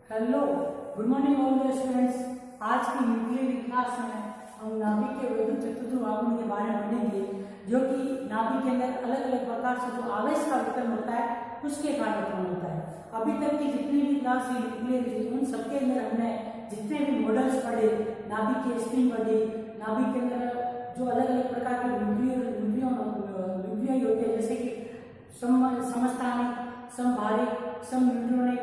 Hello, good morning all the students. आज की nuclear class में हम नाभिक के वैद्युत चतुर्थ आगमन के बारे में पढ़ेंगे, जो कि नाभिक के अंदर अलग अलग प्रकार से जो आवेश का वितरण होता है उसके कारण उत्पन्न होता है। अभी तक की जितनी भी क्लास हुई न्यूक्लियर की, उन सबके अंदर हमने जितने भी मॉडल्स पढ़े, नाभिक के स्पिन पढ़ी, नाभिक के अंदर जो अलग अलग प्रकार के न्यूक्लियाई होते हैं, जैसे कि समस्थानिक, समभारिक, समन्यूट्रॉनिक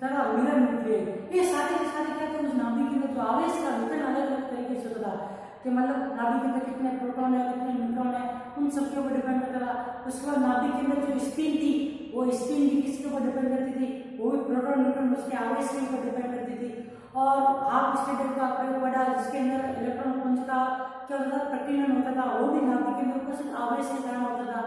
तथा मिरर न्यूक्लियर, ये सारे के सारे क्या थे, उस नाभिक के अंदर जो आवेश का वितरण अलग अलग तरीके से होता है कि मतलब नाभिक के अंदर कितने प्रोटॉन है, कितने न्यूट्रॉन है, उन सबके ऊपर डिपेंड करता था। उसके बाद नाभिक के अंदर जो स्पिन थी, वो स्पिन भी किसके ऊपर डिपेंड करती थी, वो भी प्रोटॉन न्यूट्रॉन उसके आवेश के ऊपर डिपेंड करती थी। और हाफ स्टेटर का प्रयोग पड़ा, जिसके अंदर इलेक्ट्रॉन पुंज का क्या होता था, प्रकीर्णन होता था, वो भी नाभिक के अंदर उपस्थित आवेश के कारण होता था।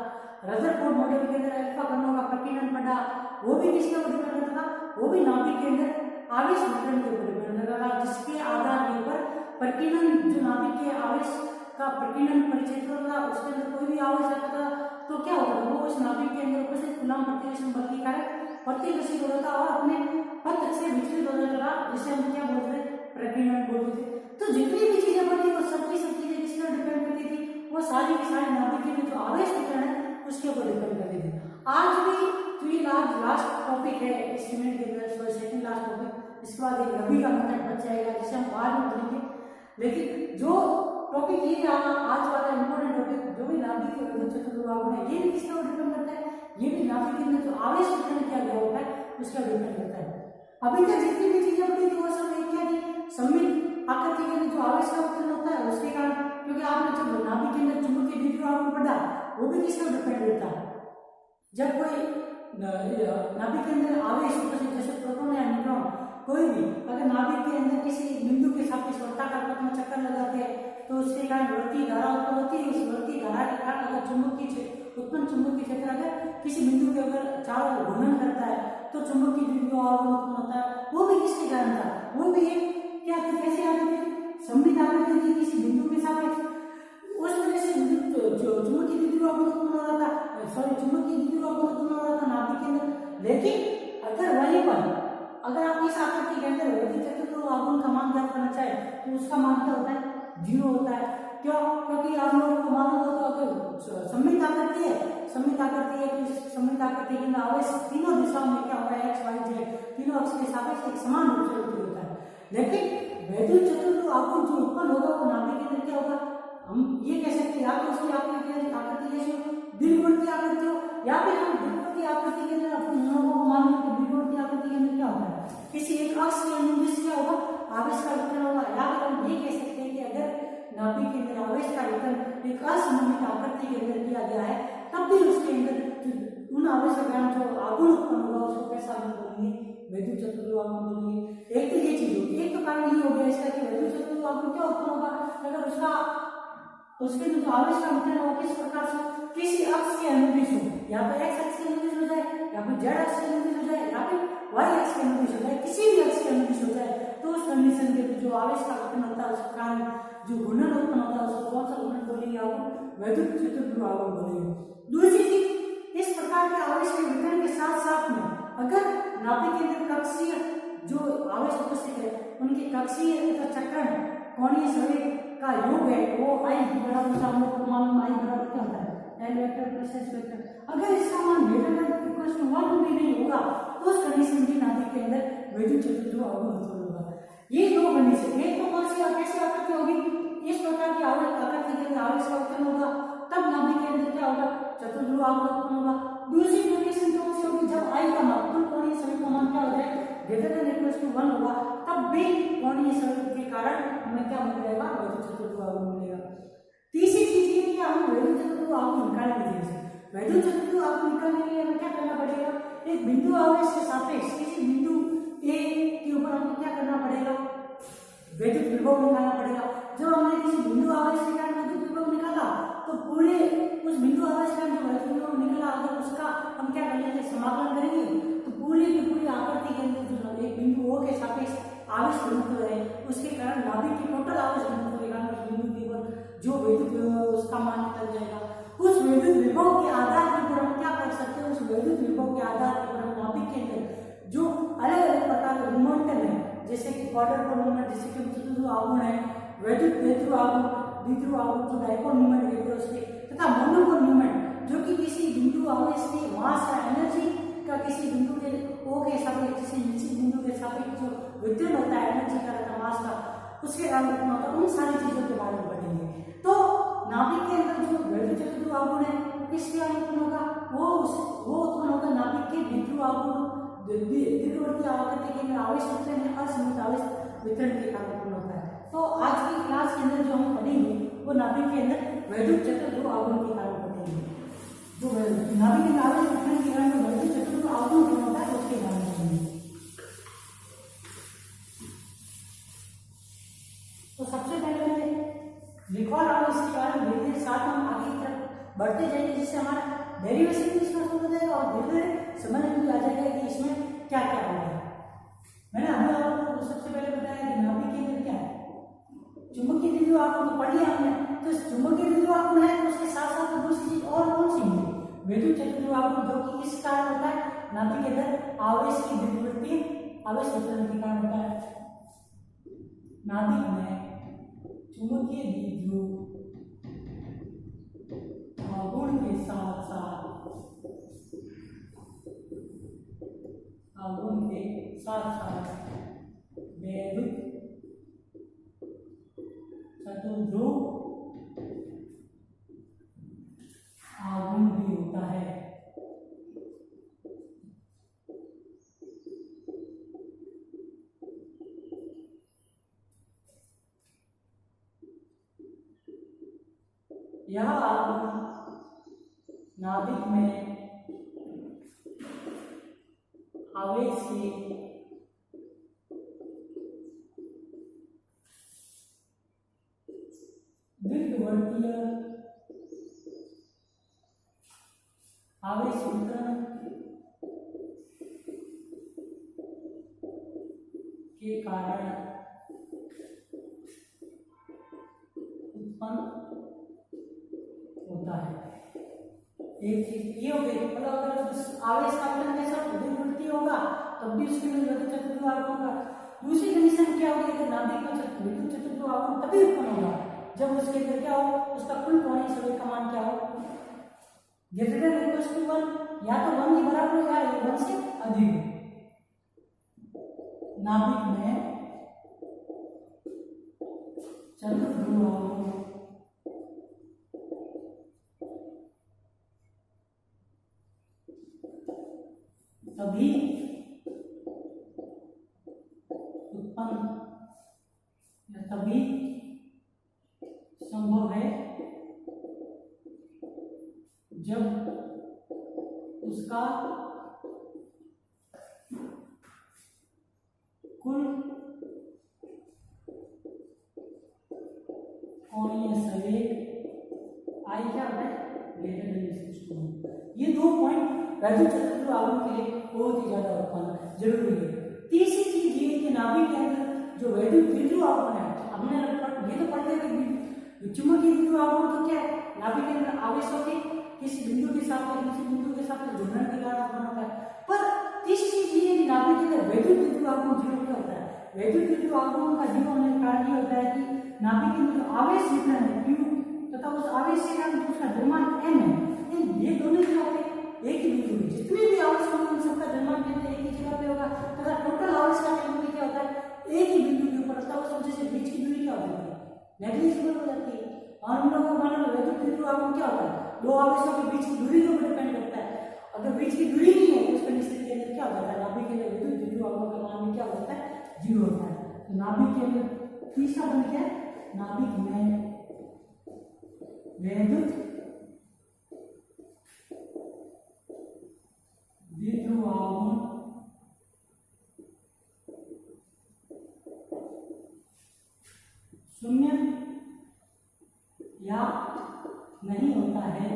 रदरफोर्ड मॉडल के अंदर अल्फा कणों का प्रकीर्णन पड़ा, वो भी किसके ऊपर डिपेंड करता था, वो भी नाभिक के अंदर आवेश वितरण के ऊपर डिपेंड करता था, जिसके आधार के ऊपर प्रकीर्णन, जो नाभिक के आवेश का प्रकीर्णन परिक्षेत्र होता था, उसके अंदर कोई भी आवेश आता था तो क्या होता था, वो उस नाभिक के अंदर उपस्थित कूलम्ब प्रतिकर्षण बल के कारण प्रतिकर्षित होता था और अपने पथ से विचलित हो जाता था, जिसे हम क्या बोलते थे, प्रकीर्णन बोलते थे। तो जितनी भी चीजें बनी वो सब चीजें किसके ऊपर डिपेंड करती थी, वो सारी की सारी नाभिक के जो आवेश वितरण है उसके ऊपर डिपेंड करती थी। आज भी तो ये लास्ट टॉपिक है इस यूनिट के अंदर, सेकंड लास्ट टॉपिक। इसके बाद एक रवि का मेथड बच जाएगा, जिसे हम बाद में पढ़ेंगे। लेकिन जो टॉपिक ये रहा आज वाला इंपॉर्टेंट टॉपिक, जो भी नाभिक के वैद्युत चतुर्थ आगमन है, ये भी किसके ऊपर डिपेंड करता है, ये भी नाभिक के अंदर जो आवेश वितरण किया गया होता है उसका डिपेंड करता है। अभी तक जितनी भी चीजें पढ़ी थी वो सब एक क्या थी, सममित आकृति के अंदर जो आवेश का वितरण होता है उसके कारण, क्योंकि आपने जब नाभिक के अंदर चुंबकीय द्विध्रुव आगमन पढ़ा, वो भी किसके ऊपर डिपेंड करता है। जब कोई नाभिक के अंदर आवेश जैसे प्रोटॉन या न्यूट्रॉन, कोई भी अगर नाभिक के अंदर किसी बिंदु के सापेक्ष वर्ताकार पथ में चक्कर लगाते हैं तो उसके कारण वृत्तीय धारा उत्पन्न होती है। उस वृत्तीय धारा के कारण अगर उत्पन्न चुंबकीय क्षेत्र अगर किसी बिंदु के अगर चारों ओर घूर्णन करता है तो चुंबकीय द्विध्रुव आगमन उत्पन्न होता है। वो भी किसके कारण था, वो भी क्या कैसे आती थी, सममित आकृति थी किसी बिंदु के सापेक्ष, उस वजह से चुंबकीय द्विध्रुव आगमन उत्पन्न हो रहा था, चुंबकीय द्विध्रुव आगमन उत्पन्न हो रहा था नाभिक के अंदर। लेकिन अगर वहीं पर अगर आप इस आकृति के अंदर वैद्युत चतुर्थ आगमन का मान ज्ञात करना चाहे तो उसका मान क्या होता है, 0 होता है। क्यों? क्योंकि आप लोगों को मालूम होगा अगर सममित आकृति है तो इस सममित आकृति के अंदर आवेश तीनों दिशाओं में क्या होता है, x y z तीनों अक्ष के सापेक्ष एक समान रूप से वितरित होता है। लेकिन वैद्युत चतुर्थ आगमन जो उत्पन्न होगा वो नाभिक के अंदर क्या होगा, हम ये कह सकते हैं या तो उसकी आकृति जैसे दीर्घवृत्तीय आकृति हो, या फिर हम दीर्घवृत्तीय आकृति के अंदर अपने लोगों को मालूम है कि दीर्घवृत्तीय आकृति के अंदर क्या होता है, किसी एक अक्ष के अनुदिश क्या होगा, आवेश का वितरण होगा। या फिर हम ये कह सकते हैं कि अगर नाभिक के अंदर आवेश का वितरण एक असममित आकृति के अंदर किया गया है तब भी उसके अंदर उन आवेश के कारण जो आघूर्ण उत्पन्न होगा उसको कैसा आगमन बोलेंगे, वैद्युत चतुर्थ आगमन बोलेंगे। एक तो ये चीज होगी, एक तो कारण ये हो गया इसका कि वैद्युत चतुर्थ आगमन क्या उत्पन्न होगा, अगर उसके जो आवेश का वितरण हो किस प्रकार से, किसी अक्ष के अनुदिश हो, या तो x अक्ष के अनुदिश हो जाए, या फिर z अक्ष के अनुदिश हो जाए, या फिर y अक्ष के अनुदिश हो जाए, किसी भी अक्ष के अनुदिश हो जाए, तो उस कंडीशन के जो आवेश का वितरण होता है उसके कारण जो घूर्णन उत्पन्न होता है उसको कौन सा घूर्णन बोलेंगे, आपको वैद्युत चतुर्थ आगमन बोलेंगे। दूसरी चीज, इस प्रकार के आवेश के वितरण के साथ साथ में अगर नाभिक के अंदर कक्षीय जो आवेश उपस्थित है उनके कक्षीय तथा चक्रण कोणीय संवेग का योग है वो I बराबर, हम लोग को मालूम I बराबर क्या होता है, L vector plus S vector. अगर इसका मान ≥1 भी नहीं होगा तो उस कंडीशन की नाभिक के अंदर वैद्युत चतुर्थ आगमन उत्पन्न होगा। ये दो कंडीशन, एक तो कौन सी और कैसे आकृति होगी, इस प्रकार की आकृति के अंदर आवेश का उत्पन्न होगा तब नाभिक के अंदर क्या होगा, चतुर्थ आगमन उत्पन्न होगा। दूसरी कंडीशन कौन सी होगी, जब I का मान कुल कोणीय संवेग का मान क्या हो जाए ≥1 होगा तब भी कोणीय संवेग के कारण हमें क्या मिल जाएगा, वैद्युत चतुर्थ आगमन मिलेगा। तीसरी चीज ये कि हम वैद्युत चतुर्थ आगमन निकालने के लिए, वैद्युत चतुर्थ आगमन निकालने के लिए हमें क्या करना पड़ेगा, एक बिंदु आवेश के सापेक्ष किसी बिंदु A के ऊपर हमें क्या करना पड़ेगा, वैद्युत विभव निकालना पड़ेगा। जब हमने किसी बिंदु आवेश के कारण वैद्युत विभव निकाला तो पूरे उस बिंदु आवेश के कारण जो वैद्युत विभव निकला अगर उसका हम क्या करेंगे, समाकलन करेंगे तो पूरी की पूरी आकृति के अंदर जो एक बिंदु O के सापेक्ष आवेश घनत्व है उसके कारण नाभिक के टोटल आवेश घनत्व के कारण उस बिंदु के ऊपर जो वैद्युत उसका मान निकल जाएगा। उस वैद्युत विभव के आधार के ऊपर हम क्या कर सकते हैं, उस वैद्युत विभव के आधार के ऊपर नाभिक के अंदर जो अलग अलग प्रकार के मोमेंटम है क्वार्टर पोल मूवमेंट जिसे कि चतुर्ध्रुव आघूर्ण है, वैद्युत द्विध्रुव आघूर्ण, द्विध्रुव आघूर्ण जो डाइपोल मूवमेंट कहते हैं उसके, तथा मोनोपोल मूवमेंट जो कि किसी बिंदु आवेश की मास या एनर्जी का किसी बिंदु के ओ के सापेक्ष किसी निश्चित बिंदु के सापेक्ष जो वितरण होता है एनर्जी का तथा मास का, उसके कारण उत्पन्न होता है। उन सारी चीजों के बारे में पढ़ेंगे। तो नाभिक के अंदर जो वैद्युत चतुर्ध्रुव आघूर्ण है वो किसके कारण उत्पन्न होगा? वो उत्पन्न होगा नाभिक के द्विध्रुव आघूर्ण, दीर्घवर्ती आवर्ती के अंदर आवेश वितरण या असममित आवेश वितरण के कारण उत्पन्न होता है। तो आज की क्लास के अंदर जो हम पढ़ेंगे वो नाभिक के अंदर वैद्युत चतुर्ध्रुव आघूर्ण के कारण पढ़ेंगे। जो नाभिक के आवेश वितरण के कारण वैद्युत चतुर्ध्रुव आघूर्ण उत्पन्न होता है उसके बारे में पढ़ेंगे। तो सबसे पहले मैंने लिखवा रहा हूँ इसके बारे में, धीरे धीरे साथ हम आगे की तरफ बढ़ते जाएंगे जिससे हमारा डेरिवेशन भी इसमें हो जाएगा और धीरे धीरे समझ में भी आ जाएगा कि इसमें क्या क्या हो रहा है। मैंने हमें आपको सबसे पहले बताया कि नाभिक के अंदर क्या है, चुंबकीय द्विध्रुव आघूर्ण तो पढ़ लिया हमने। तो चुंबकीय द्विध्रुव आघूर्ण है तो उसके साथ साथ दूसरी चीज और कौन सी है? वैद्युत चतुर्ध्रुव आघूर्ण, जो कि किस कारण होता है? नाभिक के अंदर आवेश की दीर्घवृत्तीय आवेश वितरण के कारण होता है। नाभिक में चुंबकीय द्विध्रुव आघूर्ण के साथ साथ वैद्युत चतुर्ध्रुव आघूर्ण भी होता है। यह आघूर्ण नाभिक में आवेश की दीर्घवर्तीय आवेश वितरण के कारण उत्पन्न होता है। एक चीज ये हो गई, मतलब अगर आवेश का वितरण कैसा दीर्घवृत्तीय होगा तब भी उसके लिए वैद्युत चतुर्ध्रुव आघूर्ण होगा। दूसरी कंडीशन क्या होगी? अगर नाभिक में वैद्युत चतुर्ध्रुव आघूर्ण तभी उत्पन्न होगा जब उसके अंदर क्या हो, उसका कुल कोणीय संवेग का मान क्या हो? ग्रेटर देन इक्वल टू 1, या तो 1 के बराबर हो या 1 से अधिक हो। नाभिक में चतुर्ध्रुव आघूर्ण तभी उत्पन्न या तभी संभव है जब उसका कुल कोणीय संवेग आई क्या होता है? Greater than equal to. ये दो पॉइंट वैद्युत चतुर्ध्रुव आघूर्ण के लिए बहुत ही ज्यादा उत्पन्न जरूरी है। तीसरी चीज ये कि नाभिक के अंदर जो वैद्युत द्विध्रुव आघूर्ण है, हमने ये तो पढ़ते हैं कि चुंबकीय द्विध्रुव आघूर्ण तो क्या है? नाभिक के अंदर आवेशों के किसी बिंदु के साथ किसी बिंदु के साथ जुड़ने के कारण उत्पन्न होता है। पर तीसरी चीज ये है कि नाभिक के अंदर वैद्युत द्विध्रुव आघूर्ण जीरो क्या होता है? वैद्युत द्विध्रुव आघूर्ण का जीरो होने का कारण ये होता है कि नाभिक के अंदर आवेश वितरण है Q तथा उस आवेश के कारण उसका द्रव्यमान m है। ये दोनों क्या होते हैं? एक ही बिंदु में जितने भी आवेश होंगे उन सबका द्रव्यमान केंद्र एक ही जगह पे होगा तथा टोटल आवेश का केंद्र क्या होता है? एक ही बिंदु के ऊपर होता है। उस वजह से बीच की दूरी क्या होती है? नेग्लिजिबल हो जाती है। और हम लोगों का मानना वैद्युत द्विध्रुव आघूर्ण क्या होता है? दो आवेशों के बीच की दूरी के ऊपर डिपेंड करता है। अगर बीच की दूरी नहीं है तो उस कंडीशन के अंदर क्या हो जाता है? नाभिक के अंदर वैद्युत द्विध्रुव आघूर्ण का मान क्या होता है? जीरो होता है। तो नाभिक के अंदर तीसरा बन क्या है? नाभिक में वैद्युत द्विध्रुव आघूर्ण शून्य या नहीं होता है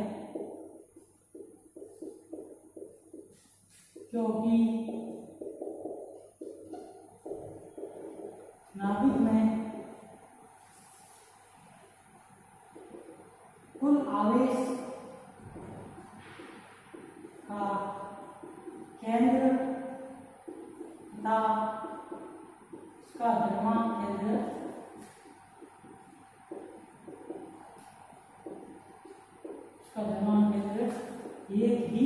क्योंकि नाभिक में कुल आवेश का केंद्र तथा का द्रव्यमान केंद्र एक ही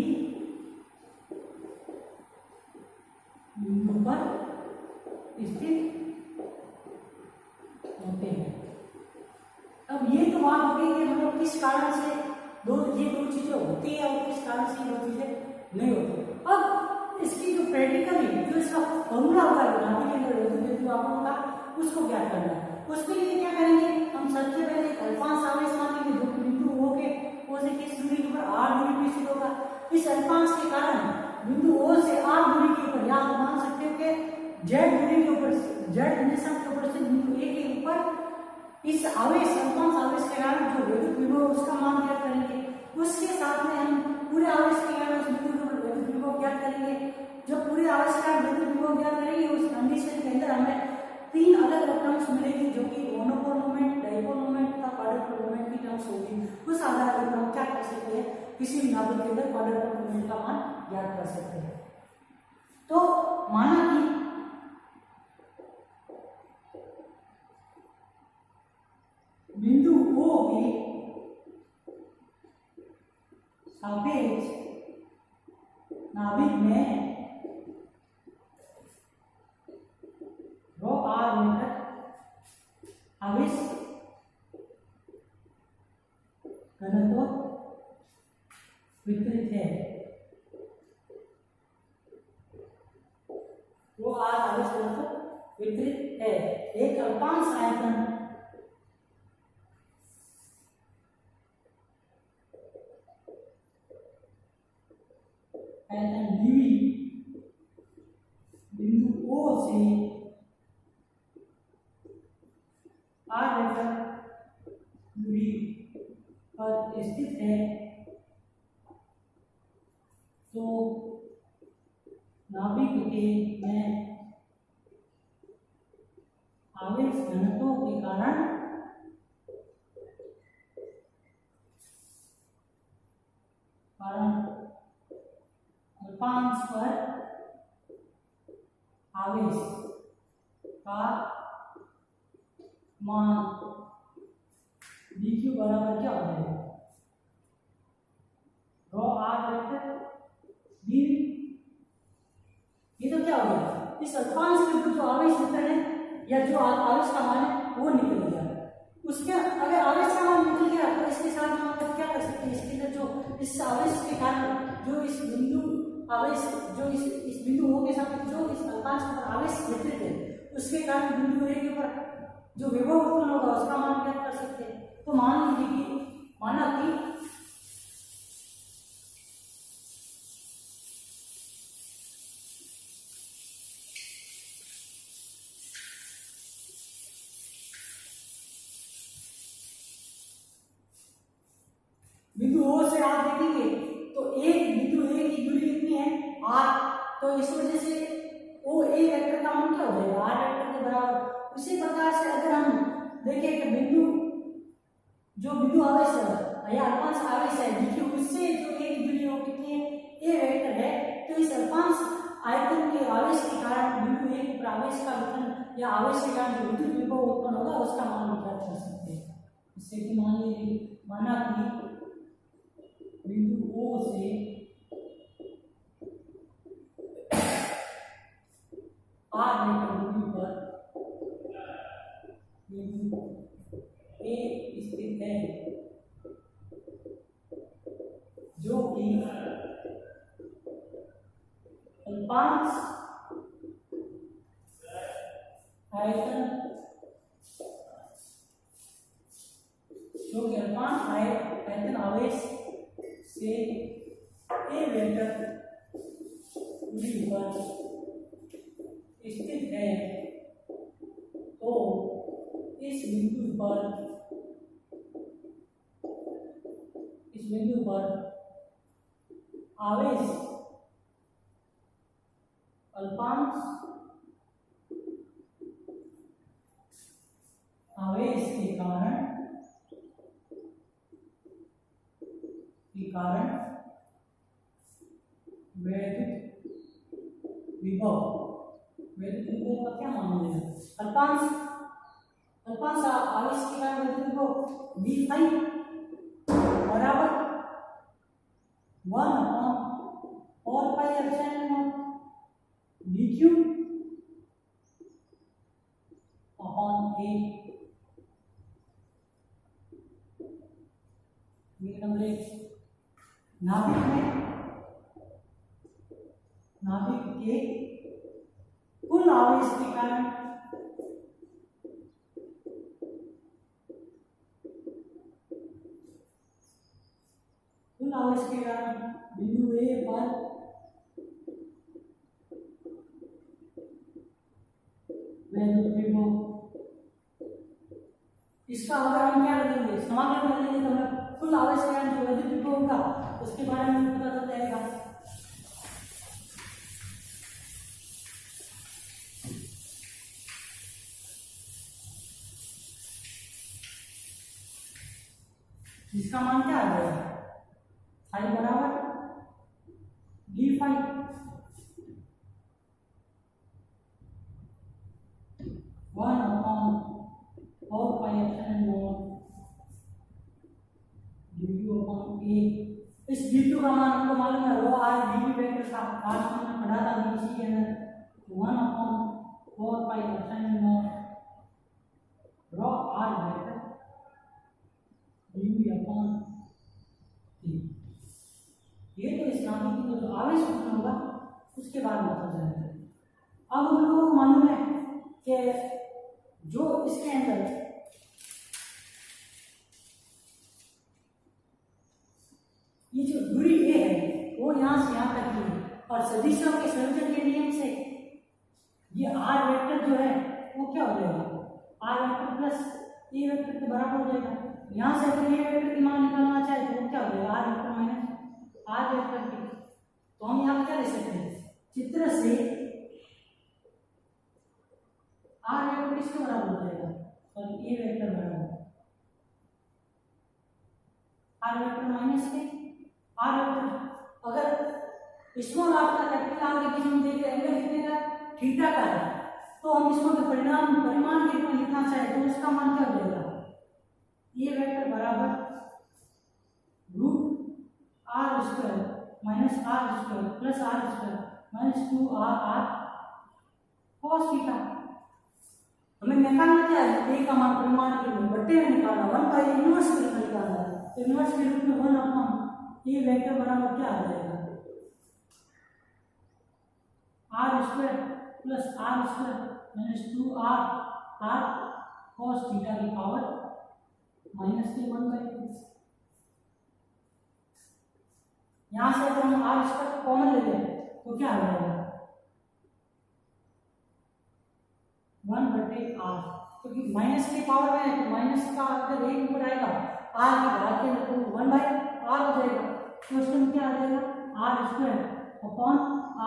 बिंदु पर स्थित होते हैं। अब ये तो बात हो गई कि मतलब किस कारण से ये दो चीजें होती है और किस कारण से ये दो चीजें नहीं होती। अब इसकी जो प्रैक्टिकली जो इसका फॉर्मूला होगा नाभिक के अंदर विद्युत विभवाओं का, उसको ज्ञात करना है। उसके लिए क्या करेंगे, हम सबसे पहले एक अल्पांश आवेश मानेंगे जो बिंदु O के O से किस दूरी के ऊपर r दूरी पे स्थित होगा। इस अल्पांश के कारण बिंदु O से r दूरी के ऊपर, या आप मान सकते हो कि z दूरी के ऊपर, z दिशा के ऊपर से बिंदु A के ऊपर इस आवेश अल्पांश आवेश के कारण जो विद्युत विभव उसका मान ज्ञात करेंगे। उसके साथ में हम पूरे आवेश के कारण उस बिंदु के ऊपर विद्युत विभव ज्ञात करेंगे। जब पूरे आवेश के कारण विद्युत विभव ज्ञात करेंगे, उस कंडीशन के अंदर हमें तीन अलग अलग टर्म्स मिलेगी, जो कि मोनोपोल मोमेंट, डाइपोल मोमेंट तथा क्वाड्रुपोल मोमेंट की टर्म्स होगी। उस आधार पर हम क्या कर सकते हैं, किसी भी नाभिक के अंदर क्वाड्रुपोल मोमेंट का मान ज्ञात कर सकते हैं। तो माना कि बिंदु O के सापेक्ष नाभिक में रो r मीटर आवेश घनत्व वितरित है। रो r आवेश घनत्व वितरित है। एक अल्पांश आयतन dv बिंदु O से r मीटर दूरी पर स्थित है, तो नाभिक के में आवेश घनत्व के कारण अल्पांश पर आवेश का मान dq बराबर क्या हो जाएगा, रो r वेक्टर dv। ये तो क्या हो गया, इस अल्पांश के ऊपर जो आवेश वितरण है या जो आवेश का मान है वो निकल गया। उसके अगर आवेश का मान निकल गया तो इसके साथ हम लोग क्या कर सकते हैं, इसके अंदर जो इस आवेश के कारण जो इस बिंदु आवेश जो इस बिंदु O के साथ जो इस अल्पांश पर आवेश वितरित है, उसके कारण बिंदु A के ऊपर जो विभव उत्पन्न होगा उसका मान ज्ञात कर सकते हैं। तो मान लीजिए कि माना कि बिंदु O से आप देखेंगे तो एक बिंदु A की दूरी कितनी है, r। तो इस वजह से OA वेक्टर का मान क्या हो जाएगा, r वेक्टर के बराबर। उसी प्रकार से अगर हम देखें कि जो बिंदु आवेश है या अल्पांश आवेश है देखिए उससे जो A की दूरी वो कितनी है, A वेक्टर है। तो इस अल्पांश आयतन के आवेश के कारण बिंदु A के आवेश का वितरण या आवेश के कारण जो विद्युत विभव उत्पन्न होगा उसका मान ज्ञात कर सकते हैं। इससे कि मान लीजिए माना कि बिंदु O से r वेक्टर दूरी पर बिंदु A स्थित है, जो कि अल्पांश आयतन आवेश से A वेक्टर दूरी पर स्थित है, तो इस बिंदु पर आवेश अल्पांश आवेश के कारण विद्युत विभव वैद्युत विभव का क्या मान मिलेगा? अल्पांश आवेश के कारण वैद्युत विभव v फाई बराबर 1/4 pi epsilon dq upon a। Number 1, नाभिक के कुल आवेश के कारण बिंदु ए पर वैद्युत विभव, इसका अगर हम क्या करेंगे, समाकलन कर लेंगे तो हमें कुल आवेश के कारण जो वैद्युत विभव होगा उसके बारे में पता चल जाएगा। इसका मान क्या आ जाएगा? फाई बराबर d phi 1/4 pi epsilon dq upon a। इस dq का मान हमको मालूम है, रो आर dv वेक्टर था, आज हमने पढ़ा था बीसी के अंदर। 1/4 pi epsilon rho r vector dv upon a। ये तो इस नाभिक की जो आवेश उत्पन्न होगा उसके बाद में पता चलेगा। अब हम लोगों को मालूम है कि जो इसके अंदर ये जो दूरी a है वो यहाँ से यहाँ तक की है, और सदिशों के संयोजन के नियम से ये r वेक्टर जो है वो क्या हो जाएगा? r vector plus a vector के बराबर हो जाएगा। यहाँ से अगर a वेक्टर की मान निकालना चाहे तो वो क्या हो जाएगा? r vector minus r vector की। तो हम यहाँ क्या लिख सकते हैं? चित्र से r वेक्टर किसके बराबर हो जाएगा? और a वेक्टर बराबर r वेक्टर माइनस के r वेक्टर। अगर स्मॉल r का कैपिटल r के बीच में देखिए एंगल कितने का? थीटा का है। तो हम इसको परिमाण के रूप में लिखना चाहे तो उसका मान क्या हो जाएगा? a वेक्टर बराबर root r square minus r square plus r square minus 2r cos theta. हमें निकालना क्या है? a का मान परिमाण के रूप में बट्टे में निकालना, 1/इनवर्स के रूप में निकालना है। तो इनवर्स के रूप में 1/, ये वेक्टर बराबर क्या आ जाएगा? r square plus r square minus 2r cos theta की पावर माइनस के 1/2। यहाँ से अगर हम r स्क्वायर कॉमन ले लें तो क्या आ जाएगा? 1/r, क्योंकि माइनस की पावर में है तो माइनस का अगर एक ऊपर आएगा r की घात के तो 1/r हो जाएगा। तो उसमें क्या आ जाएगा? r square upon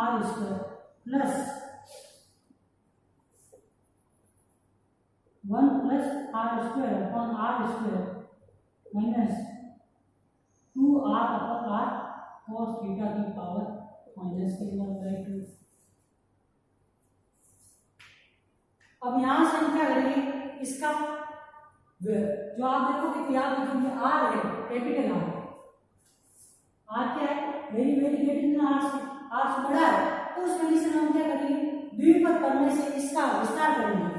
r square plus 1 plus r square upon r square minus 2r upon r cos theta की पावर माइनस के 1/2। अब यहां से हम क्या करेंगे? इसका जो आप देखोगे कि यहाँ पे जो r है कैपिटल r क्या है? वेरी वेरी ग्रेटर r से बड़ा है। तो उस कंडीशन में हम क्या करेंगे? द्विपद करने से इसका विस्तार करेंगे।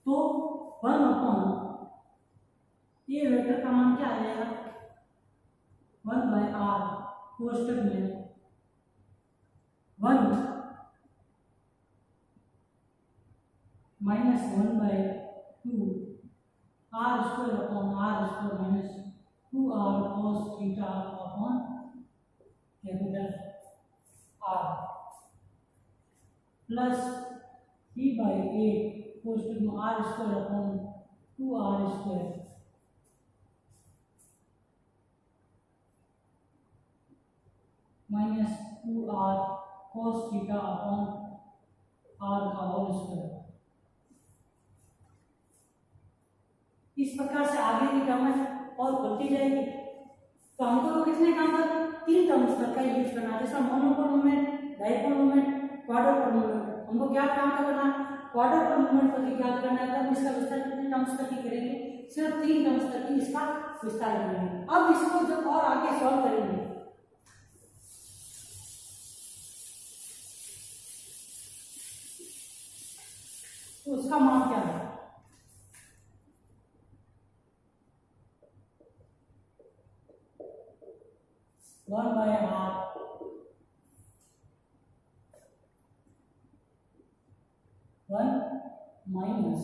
तो 1/, ये वेक्टर का मान क्या आ जाएगा? 1/r कोष्टक में 1 माइनस 1/2 r square upon r square minus 2r cos theta upon capital R plus 3/8 कोष्टक में r square upon 2r square minus 2r cos theta upon r का होल स्क्वायर। इस प्रकार से आगे की टर्म है और खुलती जाएगी। तो हमको तो कितने काम पर 3 टर्म्स तक का यूज करना है, जैसे monopole moment, dipole moment, quadrupole moment. हमको क्या काम करना है, क्वाड्रुपोल मोमेंट तक क्या करना है, तब इसका विस्तार कितने टर्म्स तक ही करेंगे, सिर्फ 3 टर्म्स तक ही इसका विस्तार करेंगे। अब इसको जब और आगे सॉल्व करेंगे तो उसका मान क्या है, one by half one minus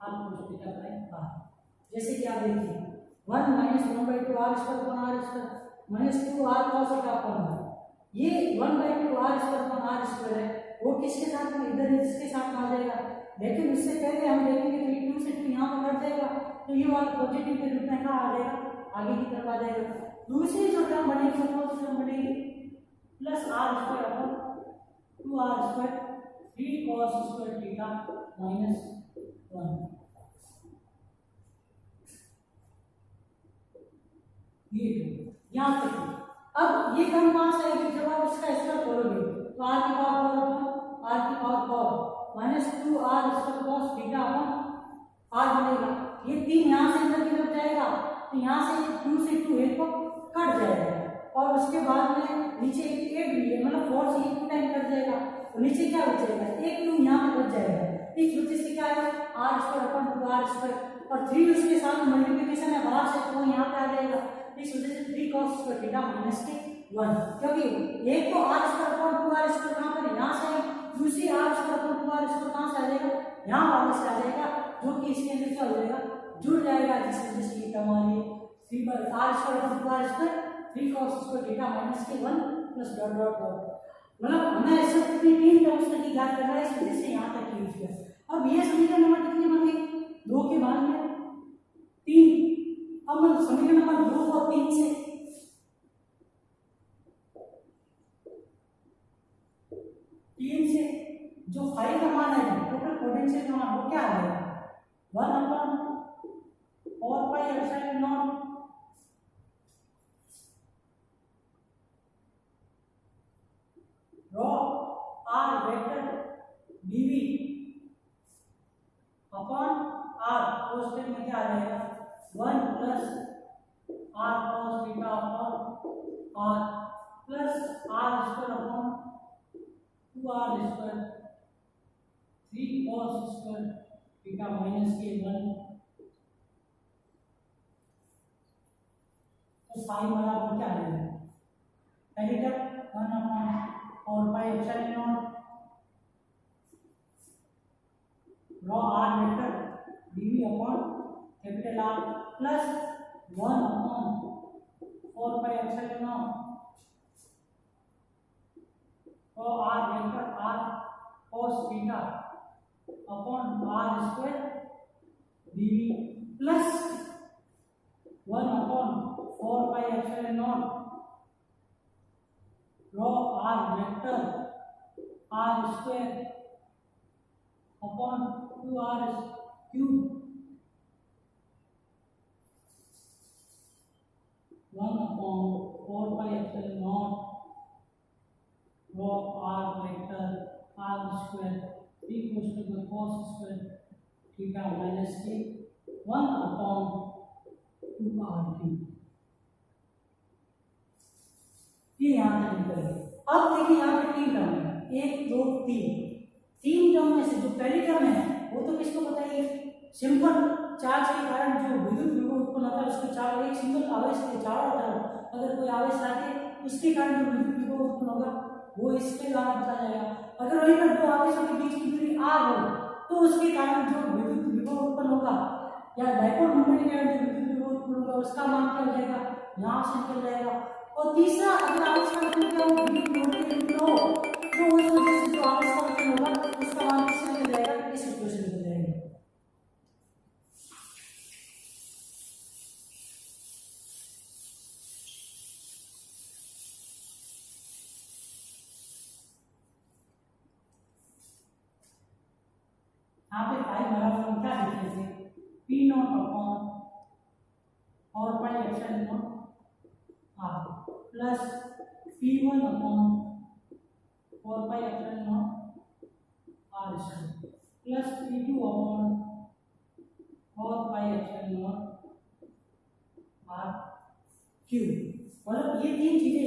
आप कुछ पिता करें जैसे कि आप देखिए 1 माइनस 1/2 r square upon r square minus 2 r cos theta upon r, ये 1/2 r square upon r square है, वो किसके साथ में इधर इसके साथ में आ जाएगा। लेकिन इससे पहले हम देखेंगे तो 2 से 2 यहाँ पर कट जाएगा, तो ये वाला पॉजिटिव के रूप में कहाँ आ जाएगा, आगे की तरफ आ जाएगा। दूसरी जो टर्म बनेगी वो टर्म बनेगी plus r square upon 2 r square 3 cos square theta minus 1, ये यहाँ तक। अब ये टर्म कहाँ से आएगी, जब आप इसका स्क्वायर करोगे तो आर की पावर 4 अपॉन आर की power 4 minus 2 r square cos theta upon r बनेगा। ये 3 यहाँ से इधर की तरफ जाएगा, तो यहाँ से 2 से 2 एक को कट जाएगा, और उसके बाद में नीचे एक भी है, मतलब 4 से 1 टाइम कट जाएगा, तो नीचे क्या बचेगा, एक 2 यहाँ पे बच जाएगा। इस वजह से क्या है, r square upon 2 r square, और 3 उसके साथ मल्टीप्लिकेशन है बाहर से, तो वो यहाँ पे आ जाएगा। इस वजह से 3 cos स्क्वायर थीटा माइनस के 1, क्योंकि एक तो r square upon 2 r square कहाँ पर यहाँ से है, दूसरी r square upon 2 r square कहाँ से आ जाएगा, यहाँ वापस आ जाएगा, जो कि इसके अंदर क्या हो जाएगा, जुड़ जाएगा, जिस वजह से ये टर्म आ रही है 3 पर r square upon 2 r square 3 cos square theta minus के 1 प्लस डॉट डॉट डॉट, मतलब हमें ऐसे 3 टर्म्स तक की याद करना है, इस वजह से यहाँ तक यूज किया। अब ये समीकरण नंबर कितनी बन गई, 2 के बाद में 3। अब हम समीकरण नंबर 2 और 3 से 3 से जो 5 का मान है, टोटल पोटेंशियल का मान, वो क्या आ जाएगा 1 upon 4 pi epsilon not rho r vector dv upon r, उस टाइम में क्या आ जाएगा 1 plus r cos theta upon r plus r square upon 2r square 3 cos square theta minus के 1, तो साइन बराबर क्या आ जाएगा, पहली term 1 upon 4 pi epsilon not rho r vector dv upon capital R plus 1 upon 4 pi epsilon not rho r vector r cos theta upon r square dv plus 1 upon 4 pi epsilon not rho r vector r square upon 2r cube 1 upon 4 pi epsilon not rho r vector r square 3 cos square theta minus के 1 upon 2r cube. ये यहाँ तक निकल गए। अब देखिए यहाँ पे 3 टर्म है, 1 2 3 टर्म में से जो पहली टर्म है वो तो किसको बताइए, सिंपल चार्ज के कारण जो विद्युत विभव उत्पन्न होता है उसके चार, एक सिंगल आवेश के चारों तरफ अगर कोई आवेश आते उसके कारण जो विद्युत विभव उत्पन्न होगा वो इसके द्वारा बताया जाएगा। अगर वहीं पर दो आवेशों के बीच की दूरी r हो तो उसके कारण जो विद्युत विभव उत्पन्न होगा या डाइपोल मोमेंट के कारण जो विद्युत विभव उत्पन्न होगा उसका मान क्या हो जाएगा, यहाँ से निकल जाएगा। और तीसरा, अगर आवेश का मतलब क्या हो, विद्युत विभव हो तो उस वजह से जो आवेश का मतलब होगा उसका मान किससे निकल जाएगा, इस इक्वेशन में निकल जाएगा। यहाँ पे 5 बराबर हम क्या लिख रहे थे, P naught upon 4πε0 R plus P1 upon 4πε0 R square plus P2 upon 4πε0 R cube. मतलब ये तीन चीजें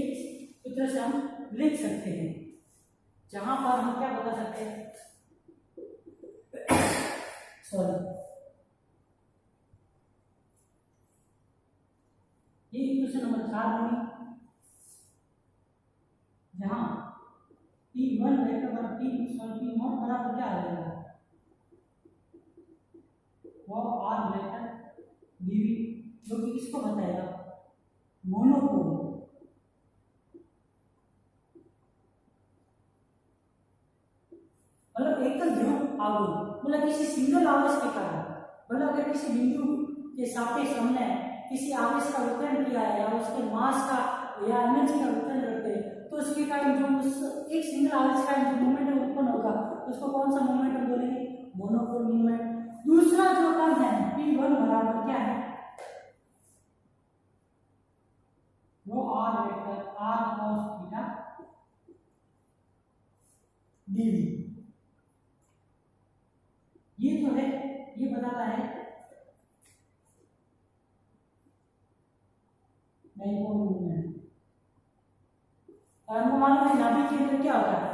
इस तरह से हम लिख सकते हैं, जहां पर हम क्या बता सकते हैं, सॉरी ये इक्वेशन नंबर 4 बनी, जहां P1 वेक्टर बराबर P नॉट बराबर क्या आ जाएगा, वो आर वेक्टर dv, जो कि इसको बताएगा मोनोपोल। मतलब एकल ध्रुव आवेश, मतलब किसी सिंगल आवेश के कारण, मतलब अगर किसी बिंदु के सापेक्ष हमने किसी आवेश का वितरण किया है या उसके मास का या एनर्जी का वितरण करते हैं, तो उसके कारण जो उस एक सिंगल आवेश का जो मोमेंटम उत्पन्न होगा उसको कौन सा मोमेंटम बोलेंगे, मोनोपोल मोमेंट। दूसरा जो टर्म है P1 बराबर क्या है, वो r vector r cos theta dv। ये जो है ये बताता है डाइपोल मोमेंट। और हमको मालूम है नाभिक के अंदर क्या होता है,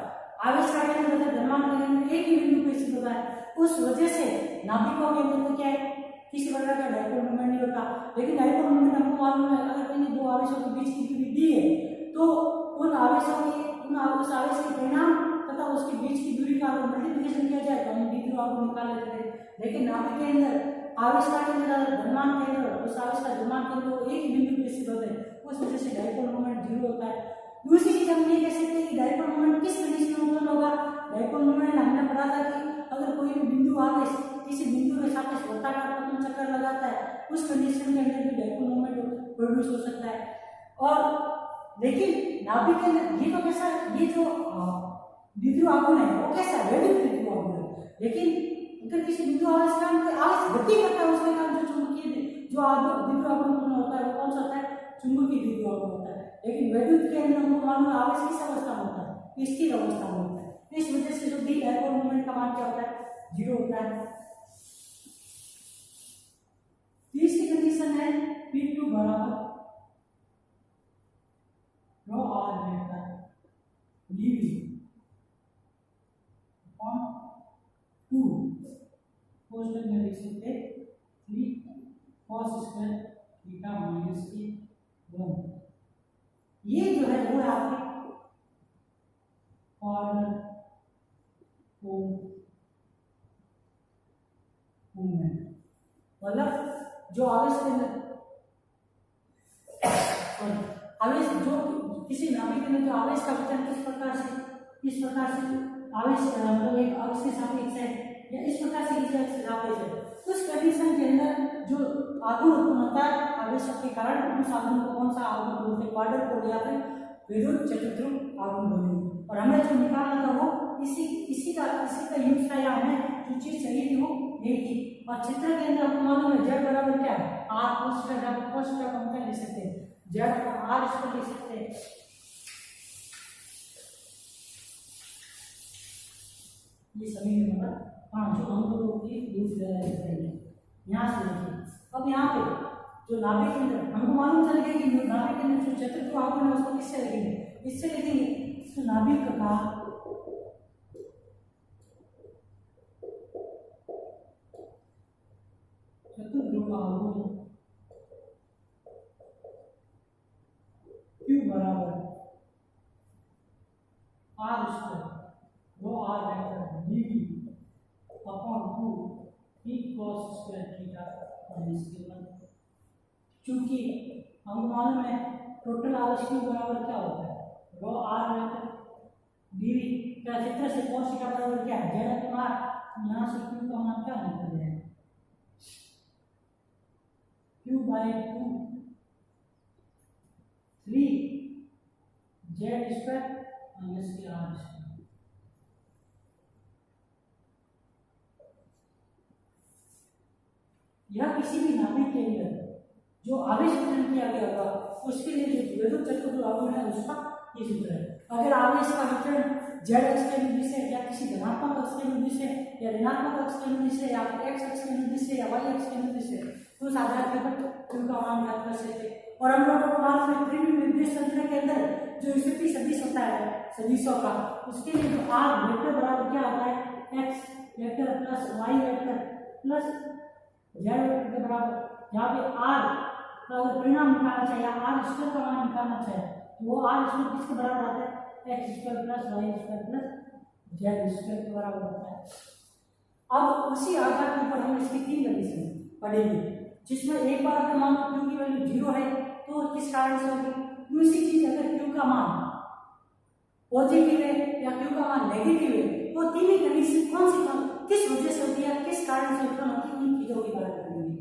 आवेश का केंद्र होता है, द्रव्यमान का केंद्र एक ही बिंदु पे स्थित होता है, उस वजह से नाभिकों के अंदर तो क्या है, किसी प्रकार का डाइपोल मोमेंट नहीं होता। लेकिन डाइपोल मोमेंट हमको मालूम है, अगर कहीं दो आवेशों के बीच की दूरी दी है तो उन आवेशों के उस आवेश के परिणाम तथा उसके बीच की दूरी का अगर मल्टीप्लिकेशन किया जाए तो हम द्विध्रुव को निकाल लेते हैं। लेकिन नाभिक के अंदर आवेश का केंद्र द्रव्यमान केंद्र, उस आवेश का द्रव्यमान केंद्र एक ही बिंदु पे स्थित होता है, उस वजह से डाइपोल मोमेंट जीरो होता है। दूसरी चीज हम ये कह सकते हैं कि डाइपोल मोमेंट किस कंडीशन में उत्पन्न होगा, डाइपोल मोमेंट हमने पढ़ा था कि अगर कोई भी बिंदु आवेश किसी बिंदु के सापेक्ष वर्ताकार प्रथम चक्कर लगाता है, उस कंडीशन के अंदर भी डाइपोल मोमेंट प्रोड्यूस हो सकता है। और लेकिन नाभिक के अंदर ये तो कैसा, ये जो द्विध्रुव आघूर्ण है वो कैसा वैद्युत द्विध्रुव आघूर्ण है, लेकिन अगर किसी बिंदु आवेश का आवेश गति करता है उसके कारण जो चुंबकीय जो द्विध्रुव आघूर्ण उत्पन्न होता है वो कौन सा होता है, चुंबकीय द्विध्रुव आघूर्ण होता है। लेकिन वैद्युत के अंदर हमको मालूम है आवेश किस अवस्था में होता है, स्थिर अवस्था में होता है। इस वजह से जो डी डाइपोल मोमेंट का मान क्या होता है, जीरो होता है। तीसरी कंडीशन है P2 बराबर रो आर वेक्टर dv अपॉन 2 कोष्ठक में लिख सकते 3 cos स्क्वायर थीटा माइनस के 1। ये जो है वो है आपके कॉर्नर मूवमेंट, मतलब जो आवेश के अंदर आवेश जो किसी नाभिक के अंदर जो आवेश का वितरण किस प्रकार से आवेश मतलब एक अक्ष के सापेक्ष है या इस प्रकार से किसी अक्ष के सापेक्ष है, उस कंडीशन के अंदर जो आघूर्ण उत्पन्न होता है आवेश के कारण, उस आघूर्ण को कौन सा आघूर्ण बोलते हैं, क्वाड्रपोल या फिर विद्युत चतुर्ध्रुव आघूर्ण बोलेंगे। और हमें जो निकालना था वो इसी का यूज था, या हमें जो चीज चाहिए थी वो यही थी। और चित्र के अंदर आपको मालूम है जेड बराबर क्या है, r cos theta, cos theta हम क्या लिख सकते हैं, जेड आर इसको लिख सकते हैं। ये समीकरण नंबर 5 जो हम लोगों की यूज करेंगे। यहाँ से देखिए, अब यहाँ पे जो नाभिक के अंदर हमको मालूम चल गया कि नाभिक के अंदर जो चतुर्थ आघूर्ण है उसको किससे लिखेंगे, इससे लिखेंगे। तो नाभिक का चतुर्ध्रुव आघूर्ण Q बराबर r square rho r vector dv upon 2 p cos square theta minus के 1। चूंकि हमको मालूम है टोटल आवेश Q बराबर क्या होता है, रो आर वेक्टर dv का क्षेत्र से cos थीटा बराबर क्या है, जेड अपॉन आर। यहाँ से Q का मान क्या निकल जाएगा, Q by 2 3 Z square minus के आर स्क्वायर। या किसी भी नाभिक के अंदर जो आवेश वितरण किया गया होगा उसके लिए जो विद्युत चतुर्भुज आघूर्ण है उसका ये सूत्र है। अगर आवेश का वितरण z अक्ष के अनुदिश से या किसी धनात्मक अक्ष के अनुदिश से या ऋणात्मक अक्ष के अनुदिश से या x अक्ष के अनुदिश से या y अक्ष के अनुदिश से तो उस आधार पर q का मान ज्ञात कर सकते हैं। और हम लोगों को मालूम है त्रिविम निर्देश तंत्र के अंदर जो स्थिति सदिश होता है सदिशों का उसके लिए जो r वेक्टर बराबर क्या होता है x vector plus y vector plus z vector के बराबर। यहाँ पे r का अगर परिणाम निकालना चाहिए r स्क्वायर का मान निकालना चाहिए तो वो r स्क्वायर किसके बराबर आता है x square plus y square plus z square के बराबर होता है। अब उसी आधार के ऊपर हम इसकी तीन कंडीशन पढ़ेंगे जिसमें एक बार अगर मान लो q की वैल्यू 0 है तो किस कारण से होगी। दूसरी चीज अगर q का मान पॉजिटिव है या q का मान नेगेटिव है तो तीन ही कंडीशन कौन सी किस वजह से होती है किस कारण से उत्पन्न होती है उन चीजों की बात करेंगे।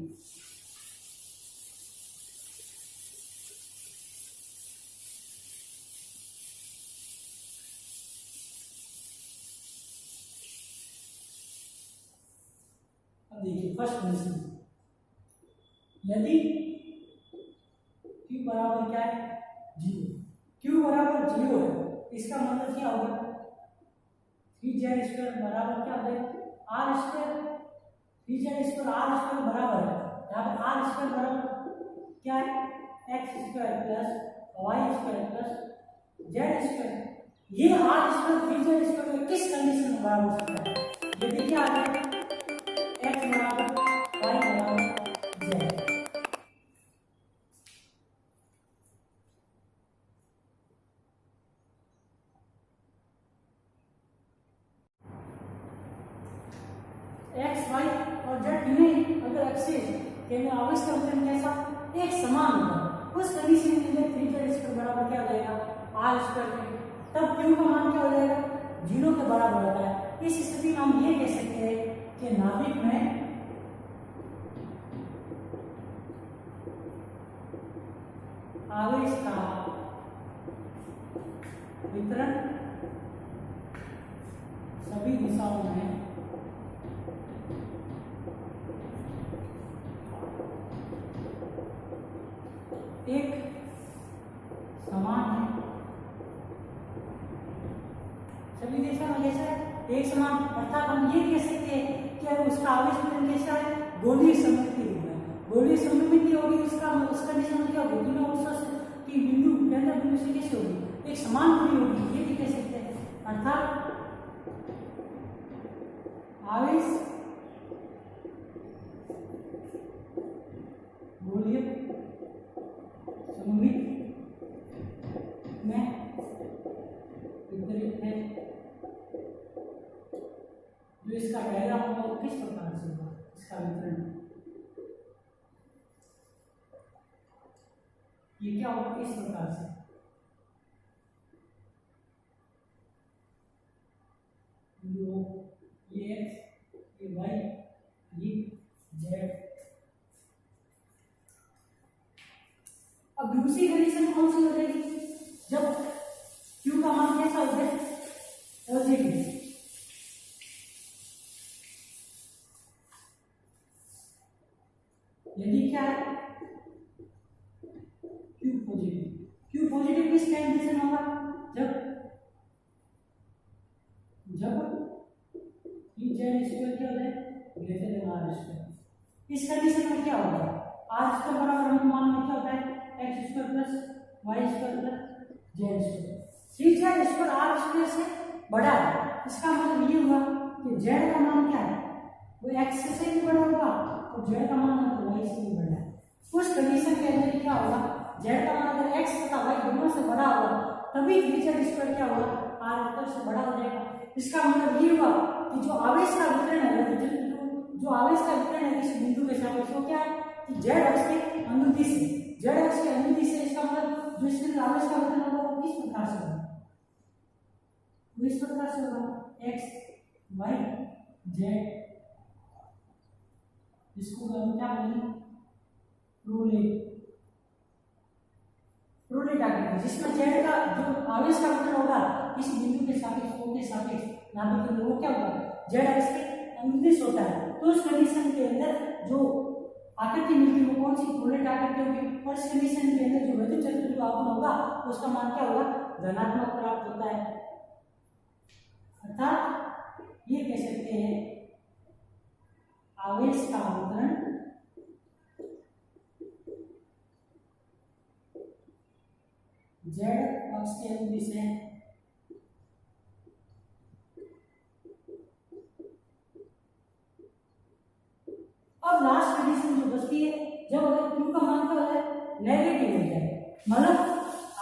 अब देखिए फर्स्ट कंडीशन यदि q बराबर क्या है 0 q बराबर 0 है इसका मतलब क्या होगा 3z स्क्वायर बराबर क्या होगा r square 3z square r square बराबर है यहाँ पे r स्क्वायर बराबर क्या है x square plus y square plus z square. ये r स्क्वायर 3z स्क्वायर किस कंडीशन में बराबर हो सकता है यदि क्या आ जाएगा x बराबर y बराबर z। x y और z तीनों अगर एक्सिस के में आवेश का वितरण कैसा एक समान होगा उस कंडीशन के लिए 3z स्क्वायर बराबर क्या हो जाएगा r स्क्वायर। तब q का मान क्या हो जाएगा 0 के बराबर होता है। इस स्थिति में हम ये कह सकते हैं कि नाभिक में आवेश का वितरण सभी दिशाओं में एक समान है। सभी दिशा में कैसा है एक समान अर्थात हम ये कह सकते हैं कि उसका आवेश वितरण कैसा है गोलीय सममिति होगा। गोलीय सममिति होगी उसका कंडीशन क्या होगी तीनों उत्सर्ग की बिंदु केंद्र बिंदु से कैसे होगी एक समान दूरी होगी ये भी कह सकते हैं। अर्थात आवेश गोलीय सममित में वितरित है। जो इसका डायग्राम होगा वो किस प्रकार से होगा इसका वितरण ये क्या होगा इस प्रकार से ये x ये y ये z। अब दूसरी कंडीशन कौन सी हो जाएगी जब q का मान कैसा हो जाए पॉजिटिव। यदि क्या है q पॉजिटिव किस कंडीशन होगा जब z स्क्वायर क्या होता है ग्रेटर देन r स्क्वायर। इस कंडीशन में क्या होगा r स्क्वायर बराबर हम मान में क्या होता है x square plus y square plus z square. 3z square r square से बड़ा है इसका मतलब ये हुआ कि z का मान क्या है वो x से भी बड़ा होगा और z का मान तो y से भी बड़ा है। उस कंडीशन के अंदर क्या होगा z का मान अगर x तथा y दोनों से बड़ा होगा तभी 3z स्क्वायर क्या होगा r स्क्वायर से बड़ा हो जाएगा। इसका मतलब ये हुआ कि जो आवेश का वितरण है जो आवेश का वितरण है इस बिंदु के सापेक्ष वो क्या है कि z अक्ष के अनुदिश से z अक्ष के अनुदिश से इसका मतलब जो इसमें आवेश का वितरण होगा वो किस प्रकार से होगा वो इस प्रकार से होगा x y z। इसको हम क्या बोलेंगे प्रोलेट आकृति जिसमें z का जो आवेश का वितरण होगा किसी बिंदु के सापेक्ष o के सापेक्ष नाभिक के वो क्या होगा z अक्ष के अनुदिश होता है। तो उस कंडीशन के अंदर जो आकृति मिलती है वो कौन सी बुलेट आकृति होगी, और इस कंडीशन के अंदर जो वैद्युत चतुर्ध्रुव आघूर्ण होगा उसका मान क्या होगा, धनात्मक प्राप्त होता है। अर्थात ये कह सकते हैं आवेश का वितरण z अक्ष के अनुदिश है। अब लास्ट कंडीशन जो बचती है, जब अगर q का मान क्या होता है, नेगेटिव हो जाए, मतलब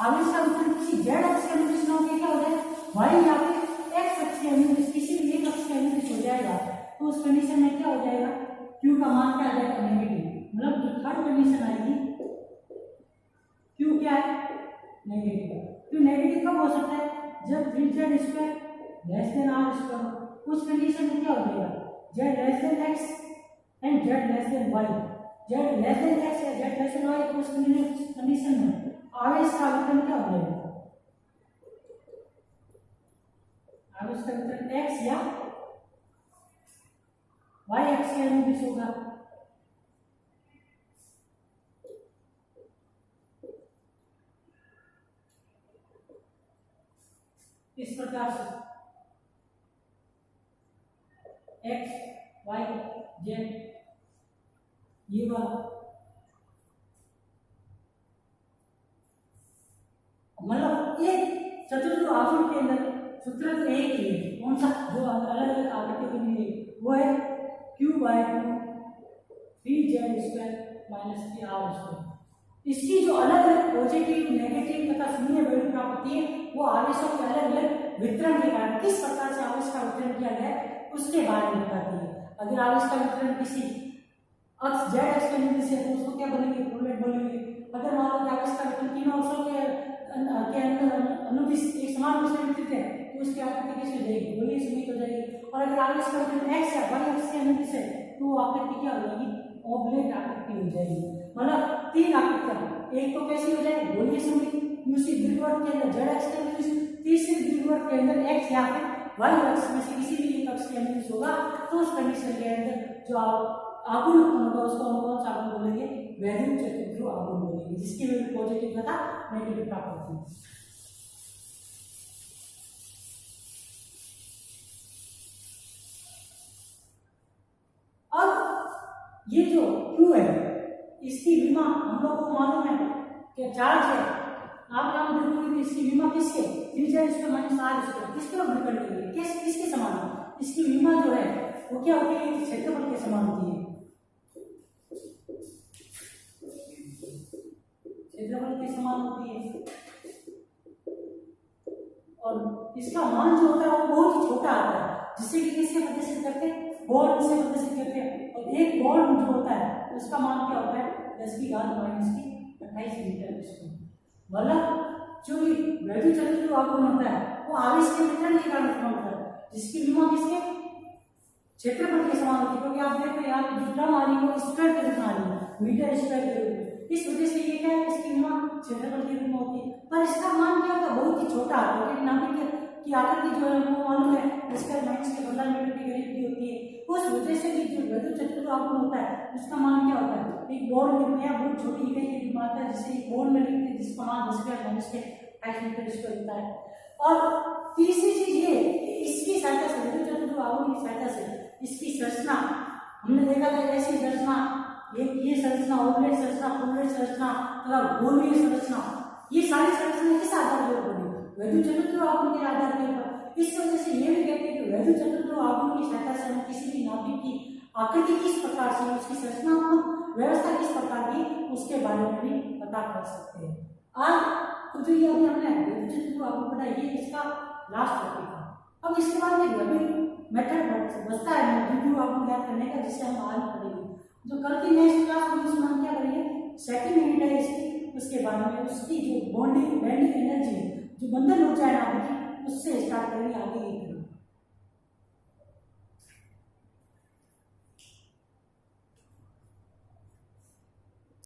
आवेश का वितरण किसी z अक्ष के अनुदिश न होकर क्या हो जाए, y या फिर x अक्ष के अनुदिश, किसी भी एक अक्ष के अनुदिश हो जाएगा, तो उस कंडीशन में क्या हो जाएगा, q का मान क्या आ जाएगा, नेगेटिव। मतलब जो थर्ड कंडीशन आएगी q क्या है, नेगेटिव। तो नेगेटिव कब हो सकता है, जब 3z square less than r square, उस कंडीशन में क्या हो जाएगा, z less than x and z less than y, z less than x या z लेस देन y, तो उस कंडीशन में आवेश का वितरण क्या हो जाएगा, आवेश का वितरण x या y अक्ष के अनुदिश होगा। इस प्रकार से x y z ये वाला, मतलब एक चतुर्भुज आघूर्ण के अंदर सूत्र तो एक ही है, कौन सा, जो अलग अलग आकृतियों के लिए वो है q/2 3z square minus 3r square. इसकी जो अलग अलग पॉजिटिव, नेगेटिव तथा शून्य वैल्यू प्राप्त होती है वो आवेशों के अलग अलग वितरण के कारण किस प्रकार से आवेश का वितरण किया गया है उसके बारे में बताती है। अगर आवेश का वितरण किसी अक्ष z अक्ष के अनुदिश है तो उसको क्या बोलेंगे, बुलेट बोलेंगे। अगर मान लो कि आवेश का वितरण तीनों अक्षों के अनुदिश एक समान रूप से वितरित है तो उसकी आकृति कैसी हो जाएगी, गोलीय समीप हो जाएगी। और अगर आवेश का वितरण x या y अक्ष के अनुदिश है तो वो आकृति क्या हो जाएगी, ऑब्लेट आकृति हो जाएगी। मतलब तीन आकृतियां, एक तो कैसी हो जाएगी, गोलीय समीप, दूसरी दीर्घवृत्त के अंदर z अक्ष के अनुदिश, तीसरी दीर्घवृत्त के अंदर x या फिर y अक्ष में से किसी भी एक अक्ष के अनुदिश होगा, तो उस कंडीशन के अंदर जो आघूर्ण उत्पन्न होगा उसको हम कौन सा आघूर्ण बोलेंगे, वैद्युत चतुर्ध्रुव आघूर्ण बोलेंगे, जिसकी वैल्यू पॉजिटिव तथा नेगेटिव प्राप्त होती है। अब ये जो Q है इसकी विमा हम लोग को मालूम है कि चार्ज है, आप यहाँ देखोगे कि इसकी विमा किसके, 3z square minus r square, किसके ऊपर डिपेंड करेगी, किसके समान है, इसकी विमा जो है वो क्या होती है, क्षेत्रफल के समान होती है, क्षेत्रफल के समान होती है। और इसका मान जो होता है वो बहुत ही छोटा आता है, जिससे कि किससे प्रदर्शित करते हैं, बॉन्ड से प्रदर्शित करते हैं। और एक बॉन्ड जो होता है उसका मान क्या होता है, 10 की घात -28 मीटर स्क्वायर। मतलब जो वैद्युत चतुर्ध्रुव आघूर्ण होता है वो आवेश के वितरण के कारण उत्पन्न होता है, जिसकी विमा किसके, क्षेत्रफल के समान होती है। क्योंकि आप देख रहे हैं यहाँ पे जो ड्रम आ रही है वो स्क्वायर के रूप में आ रही है, मीटर स्क्वायर के रूप में, इस वजह से ये क्या है, इसकी विमा क्षेत्रफल के रूप में होती है। पर इसका मान क्या होता है, बहुत ही छोटा आता है, क्योंकि नाभिक की आकृति जो है वो मालूम है स्क्वायर माइनस के 15 मीटर के करीब की होती है। उस वजह से भी जो वैद्युत चतुर्ध्रुव आघूर्ण होता है उसका मान क्या होता है, एक बॉन्ड के रूप में बहुत छोटी इकाई के रूप में आता है, जिसे एक बॉन्ड में लिखते हैं, जिसका मान स्क्वायर माइनस के 28 मीटर स्क्वायर होता है। और तीसरी चीज ये, इसकी सहायता से, वैद्युत चतुर्ध्रुव आघूर्ण की सहायता से इसकी संरचना हमने देखा था, ऐसी संरचना, ये संरचना, ऑब्लेट संरचना, पुलरेट संरचना तथा गोलीय संरचना, ये सारी संरचना किस आधार पर बनी, वैद्युत चतुर्ध्रुव आघूर्ण के आधार पर। इस वजह से ये भी कहते हैं कि वैद्युत चतुर्ध्रुव आघूर्ण की सहायता से हम किसी भी नाभिक की आकृति किस प्रकार से, उसकी संरचनात्मक व्यवस्था किस प्रकार की, उसके बारे में भी पता कर सकते हैं। आज तो ये हमने वैद्युत चतुर्ध्रुव आघूर्ण पढ़ा, ये इसका लास्ट टॉपिक था। अब इसके बाद में अभी मेथड बचता है चतुर्ध्रुव आघूर्ण ज्ञात करने का, जिससे हम आज पढ़ेंगे। जो कल की नेक्स्ट क्लास में इसमें हम क्या करेंगे, सेकंड यूनिट है इसकी, उसके बारे में उसकी जो बॉन्डिंग एनर्जी, जो बंधन ऊर्जा है नाभिक की, उससे स्टार्ट करेंगे आगे।